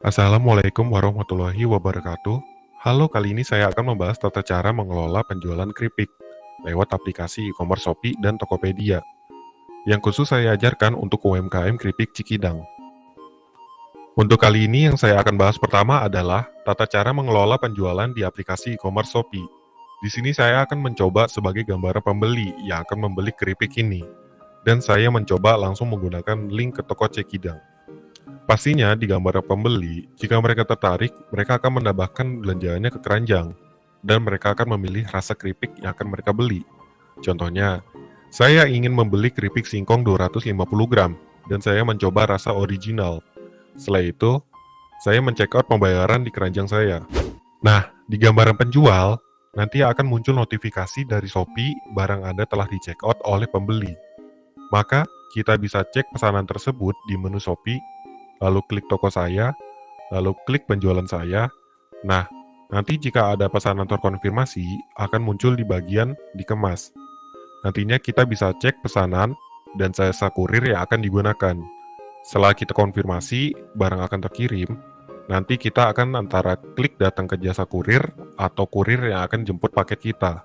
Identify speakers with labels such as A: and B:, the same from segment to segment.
A: Assalamualaikum warahmatullahi wabarakatuh. Halo, kali ini saya akan membahas tata cara mengelola penjualan keripik lewat aplikasi e-commerce Shopee dan Tokopedia. Yang khusus saya ajarkan untuk UMKM keripik Cikidang. Untuk kali ini yang saya akan bahas pertama adalah tata cara mengelola penjualan di aplikasi e-commerce Shopee. Di sini saya akan mencoba sebagai gambaran pembeli yang akan membeli keripik ini. Dan saya mencoba langsung menggunakan link ke toko Cikidang. Pastinya di gambar pembeli, jika mereka tertarik, mereka akan menambahkan belanjaannya ke keranjang, dan mereka akan memilih rasa keripik yang akan mereka beli. Contohnya, saya ingin membeli keripik singkong 250 gram, dan saya mencoba rasa original. Setelah itu, saya men-check out pembayaran di keranjang saya. Nah, di gambaran penjual, nanti akan muncul notifikasi dari Shopee barang Anda telah di-check out oleh pembeli. Maka, kita bisa cek pesanan tersebut di menu Shopee, lalu klik toko saya, lalu klik penjualan saya. Nah, nanti jika ada pesanan terkonfirmasi, akan muncul di bagian dikemas. Nantinya kita bisa cek pesanan dan jasa kurir yang akan digunakan. Setelah kita konfirmasi, barang akan terkirim, nanti kita akan antara klik datang ke jasa kurir atau kurir yang akan jemput paket kita.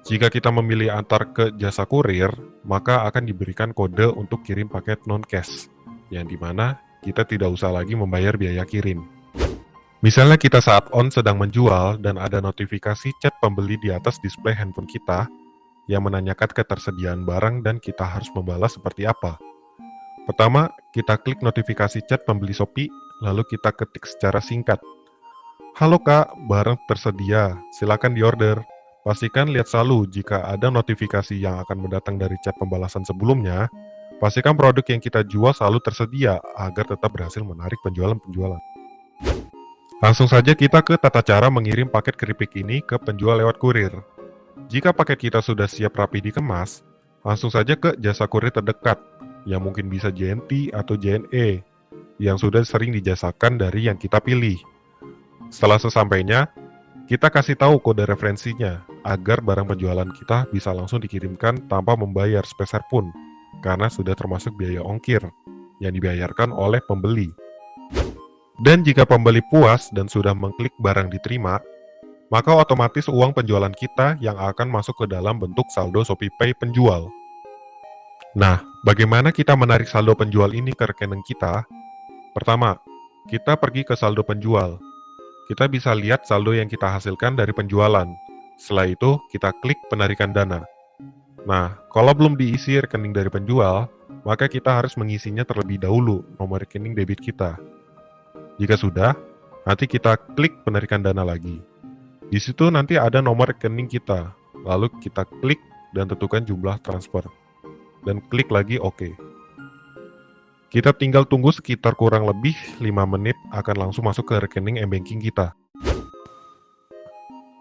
A: Jika kita memilih antar ke jasa kurir, maka akan diberikan kode untuk kirim paket non-cash, yang dimana kita tidak usah lagi membayar biaya kirim. Misalnya kita saat sedang menjual dan ada notifikasi chat pembeli di atas display handphone kita yang menanyakan ketersediaan barang dan kita harus membalas seperti apa. Pertama, kita klik notifikasi chat pembeli Shopee, lalu kita ketik secara singkat. Halo kak, barang tersedia, silakan diorder. Pastikan lihat selalu jika ada notifikasi yang akan mendatang dari chat pembalasan sebelumnya. Pastikan produk yang kita jual selalu tersedia agar tetap berhasil menarik penjualan-penjualan. Langsung saja kita ke tata cara mengirim paket keripik ini ke penjual lewat kurir. Jika paket kita sudah siap rapi dikemas, langsung saja ke jasa kurir terdekat, yang mungkin bisa JNT atau JNE, yang sudah sering dijasakan dari yang kita pilih. Setelah sesampainya, kita kasih tahu kode referensinya, agar barang penjualan kita bisa langsung dikirimkan tanpa membayar sepeser pun, karena sudah termasuk biaya ongkir yang dibayarkan oleh pembeli. Dan jika pembeli puas dan sudah mengklik barang diterima, maka otomatis uang penjualan kita yang akan masuk ke dalam bentuk saldo ShopeePay penjual. Nah, bagaimana kita menarik saldo penjual ini ke rekening kita? Pertama, kita pergi ke saldo penjual. Kita bisa lihat saldo yang kita hasilkan dari penjualan. Setelah itu, kita klik penarikan dana. Nah, kalau belum diisi rekening dari penjual, maka kita harus mengisinya terlebih dahulu nomor rekening debit kita. Jika sudah, nanti kita klik penarikan dana lagi. Di situ nanti ada nomor rekening kita, lalu kita klik dan tentukan jumlah transfer. Dan klik lagi OK. Kita tinggal tunggu sekitar kurang lebih 5 menit akan langsung masuk ke rekening m-banking kita.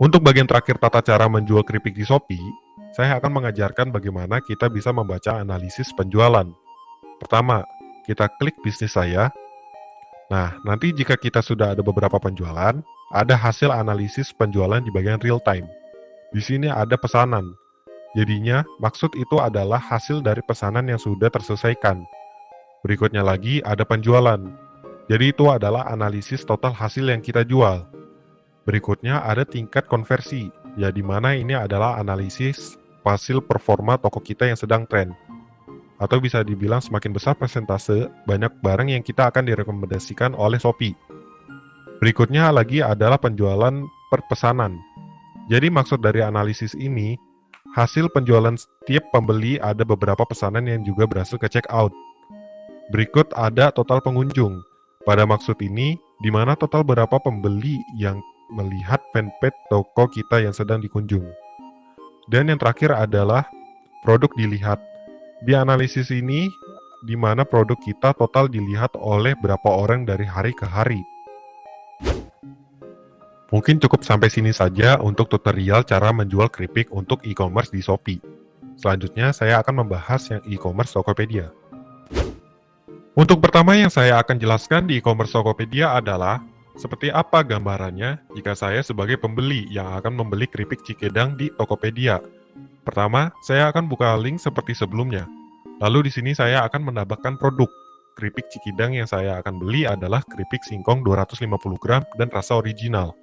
A: Untuk bagian terakhir tata cara menjual keripik di Shopee, saya akan mengajarkan bagaimana kita bisa membaca analisis penjualan. Pertama, kita klik bisnis saya. Nah, nanti jika kita sudah ada beberapa penjualan, ada hasil analisis penjualan di bagian real time. Di sini ada pesanan. Jadinya, maksud itu adalah hasil dari pesanan yang sudah terselesaikan. Berikutnya lagi ada penjualan. Jadi itu adalah analisis total hasil yang kita jual. Berikutnya ada tingkat konversi, ya di mana ini adalah analisis hasil performa toko kita yang sedang tren. Atau bisa dibilang semakin besar persentase banyak barang yang kita akan direkomendasikan oleh Shopee. Berikutnya lagi adalah penjualan per pesanan. Jadi maksud dari analisis ini, hasil penjualan setiap pembeli ada beberapa pesanan yang juga berhasil ke check out. Berikut ada total pengunjung. Pada maksud ini, di mana total berapa pembeli yang melihat fanpage toko kita yang sedang dikunjung. Dan yang terakhir adalah produk dilihat. Di analisis ini, di mana produk kita total dilihat oleh berapa orang dari hari ke hari. Mungkin cukup sampai sini saja untuk tutorial cara menjual keripik untuk e-commerce di Shopee. Selanjutnya, saya akan membahas yang e-commerce Tokopedia. Untuk pertama yang saya akan jelaskan di e-commerce Tokopedia adalah seperti apa gambarannya jika saya sebagai pembeli yang akan membeli keripik Cikidang di Tokopedia. Pertama, saya akan buka link seperti sebelumnya. Lalu di sini saya akan menambahkan produk. keripik Cikidang yang saya akan beli adalah keripik singkong 250 gram dan rasa original.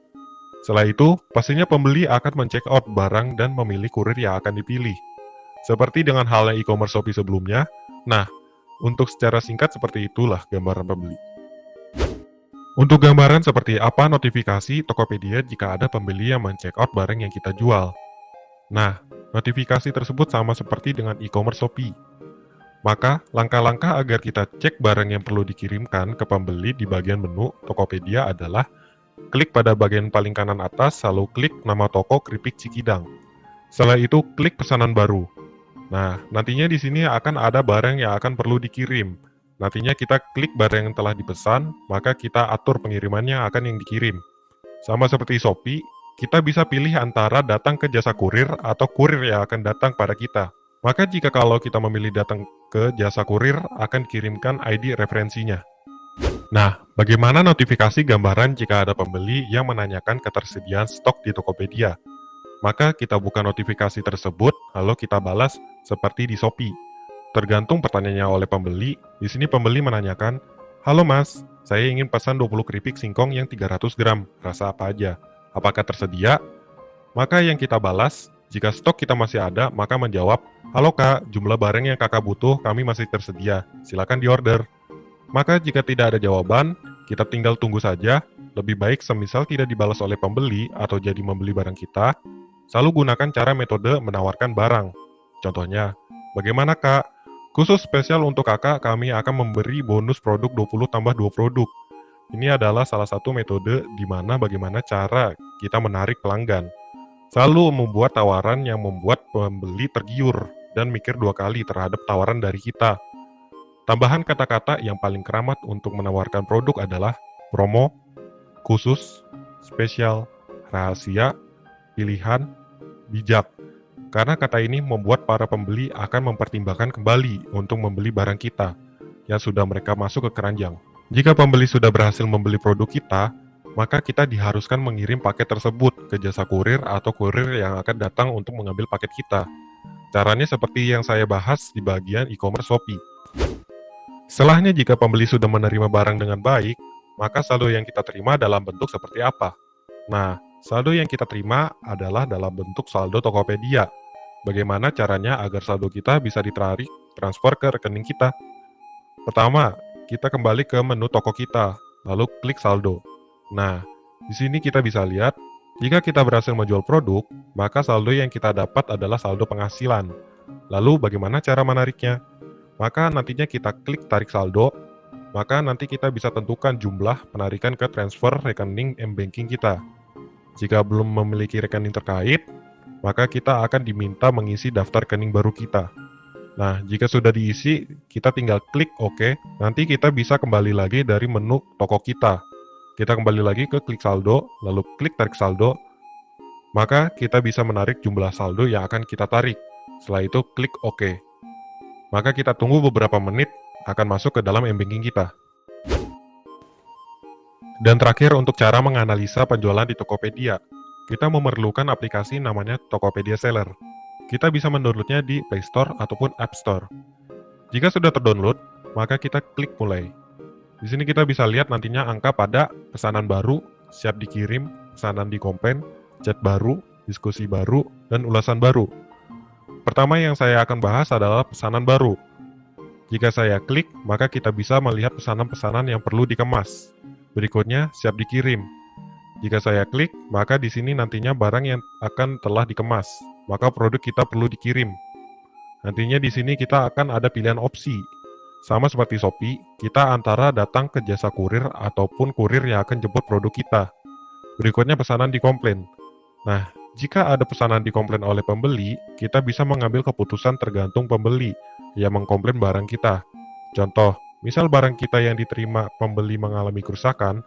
A: Setelah itu, pastinya pembeli akan men-check out barang dan memilih kurir yang akan dipilih. Seperti dengan halnya e-commerce Shopee sebelumnya, nah, untuk secara singkat seperti itulah gambaran pembeli. Untuk gambaran seperti apa notifikasi Tokopedia jika ada pembeli yang men-check out barang yang kita jual. Nah, notifikasi tersebut sama seperti dengan e-commerce Shopee. Maka, langkah-langkah agar kita cek barang yang perlu dikirimkan ke pembeli di bagian menu Tokopedia adalah klik pada bagian paling kanan atas, lalu klik nama toko keripik Cikidang. Setelah itu, klik pesanan baru. Nah, nantinya di sini akan ada barang yang akan perlu dikirim. Nantinya kita klik barang yang telah dipesan, maka kita atur pengirimannya akan yang dikirim. Sama seperti Shopee, kita bisa pilih antara datang ke jasa kurir atau kurir yang akan datang pada kita. Maka jika kalau kita memilih datang ke jasa kurir, akan kirimkan ID referensinya. Nah, bagaimana notifikasi gambaran jika ada pembeli yang menanyakan ketersediaan stok di Tokopedia? Maka kita buka notifikasi tersebut, lalu kita balas seperti di Shopee. Tergantung pertanyaannya oleh pembeli, di sini pembeli menanyakan, "Halo Mas, saya ingin pesan 20 keripik singkong yang 300 gram, rasa apa aja? Apakah tersedia?" Maka yang kita balas, jika stok kita masih ada, maka menjawab, "Halo Kak, jumlah barang yang Kakak butuh kami masih tersedia, silakan diorder." Maka jika tidak ada jawaban, kita tinggal tunggu saja. Lebih baik semisal tidak dibalas oleh pembeli atau jadi membeli barang kita, selalu gunakan cara metode menawarkan barang. Contohnya, "Bagaimana Kak? Khusus spesial untuk Kakak, kami akan memberi bonus produk 20 tambah 2 produk." Ini adalah salah satu metode di mana bagaimana cara kita menarik pelanggan. Selalu membuat tawaran yang membuat pembeli tergiur dan mikir dua kali terhadap tawaran dari kita. Tambahan kata-kata yang paling keramat untuk menawarkan produk adalah promo, khusus, spesial, rahasia, pilihan, bijak. Karena kata ini membuat para pembeli akan mempertimbangkan kembali untuk membeli barang kita yang sudah mereka masuk ke keranjang. Jika pembeli sudah berhasil membeli produk kita, maka kita diharuskan mengirim paket tersebut ke jasa kurir atau kurir yang akan datang untuk mengambil paket kita. Caranya seperti yang saya bahas di bagian e-commerce Shopee. Setelahnya, jika pembeli sudah menerima barang dengan baik, maka saldo yang kita terima dalam bentuk seperti apa? Nah, saldo yang kita terima adalah dalam bentuk saldo Tokopedia. Bagaimana caranya agar saldo kita bisa ditarik transfer ke rekening kita? Pertama, kita kembali ke menu toko kita, lalu klik saldo. Nah, di sini kita bisa lihat, jika kita berhasil menjual produk, maka saldo yang kita dapat adalah saldo penghasilan. Lalu bagaimana cara menariknya? Maka nantinya kita klik tarik saldo, maka nanti kita bisa tentukan jumlah penarikan ke transfer rekening M-Banking kita. Jika belum memiliki rekening terkait, maka kita akan diminta mengisi daftar rekening baru kita. Nah, jika sudah diisi, kita tinggal klik OK, nanti kita bisa kembali lagi dari menu toko kita. Kita kembali lagi ke klik saldo, lalu klik tarik saldo, maka kita bisa menarik jumlah saldo yang akan kita tarik. Setelah itu klik OK. Maka kita tunggu beberapa menit akan masuk ke dalam M-Banking kita. Dan terakhir, untuk cara menganalisa penjualan di Tokopedia, kita memerlukan aplikasi namanya Tokopedia Seller. Kita bisa mendownloadnya di Play Store ataupun App Store. Jika sudah terdownload, maka kita klik mulai. Di sini kita bisa lihat nantinya angka pada pesanan baru, siap dikirim, pesanan di komplain, chat baru, diskusi baru, dan ulasan baru. Pertama yang saya akan bahas adalah pesanan baru. Jika saya klik, maka kita bisa melihat pesanan-pesanan yang perlu dikemas. Berikutnya, siap dikirim. Jika saya klik, maka di sini nantinya barang yang akan telah dikemas, maka produk kita perlu dikirim. Nantinya di sini kita akan ada pilihan opsi. Sama seperti Shopee, kita antara datang ke jasa kurir ataupun kurir yang akan jemput produk kita. Berikutnya pesanan di komplain. Nah, jika ada pesanan dikomplain oleh pembeli, kita bisa mengambil keputusan tergantung pembeli yang mengkomplain barang kita. Contoh, misal barang kita yang diterima pembeli mengalami kerusakan,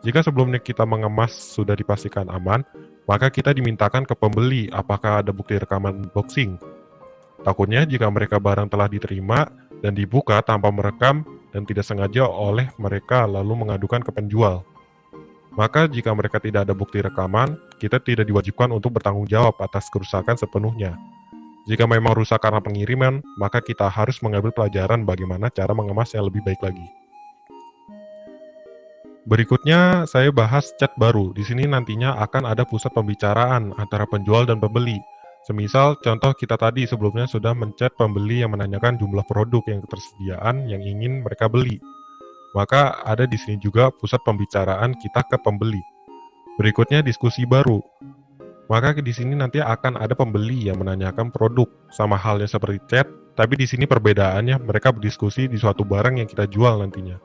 A: jika sebelumnya kita mengemas sudah dipastikan aman, maka kita dimintakan ke pembeli apakah ada bukti rekaman unboxing. Takutnya jika mereka barang telah diterima dan dibuka tanpa merekam dan tidak sengaja oleh mereka lalu mengadukan ke penjual. Maka jika mereka tidak ada bukti rekaman, kita tidak diwajibkan untuk bertanggung jawab atas kerusakan sepenuhnya. Jika memang rusak karena pengiriman, maka kita harus mengambil pelajaran bagaimana cara mengemasnya lebih baik lagi. Berikutnya, saya bahas chat baru. Di sini nantinya akan ada pusat pembicaraan antara penjual dan pembeli. Semisal, contoh kita tadi sebelumnya sudah menchat pembeli yang menanyakan jumlah produk yang ketersediaan yang ingin mereka beli. Maka ada di sini juga pusat pembicaraan kita ke pembeli. Berikutnya diskusi baru. Maka di sini nanti akan ada pembeli yang menanyakan produk, sama halnya seperti chat, tapi di sini perbedaannya mereka berdiskusi di suatu barang yang kita jual nantinya.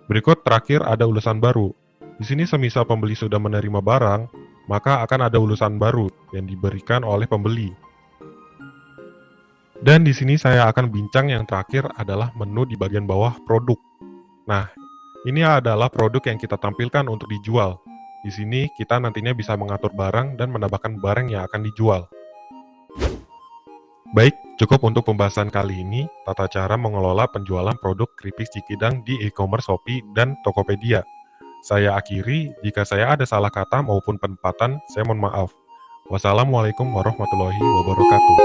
A: Berikut terakhir ada ulasan baru. Di sini semisal pembeli sudah menerima barang, maka akan ada ulasan baru yang diberikan oleh pembeli. Dan di sini saya akan bincang yang terakhir adalah menu di bagian bawah produk. Nah, ini adalah produk yang kita tampilkan untuk dijual. Di sini kita nantinya bisa mengatur barang dan menambahkan barang yang akan dijual. Baik, cukup untuk pembahasan kali ini, tata cara mengelola penjualan produk keripik Cikidang di e-commerce Shopee dan Tokopedia. Saya akhiri, jika saya ada salah kata maupun penempatan, saya mohon maaf. Wassalamualaikum warahmatullahi wabarakatuh.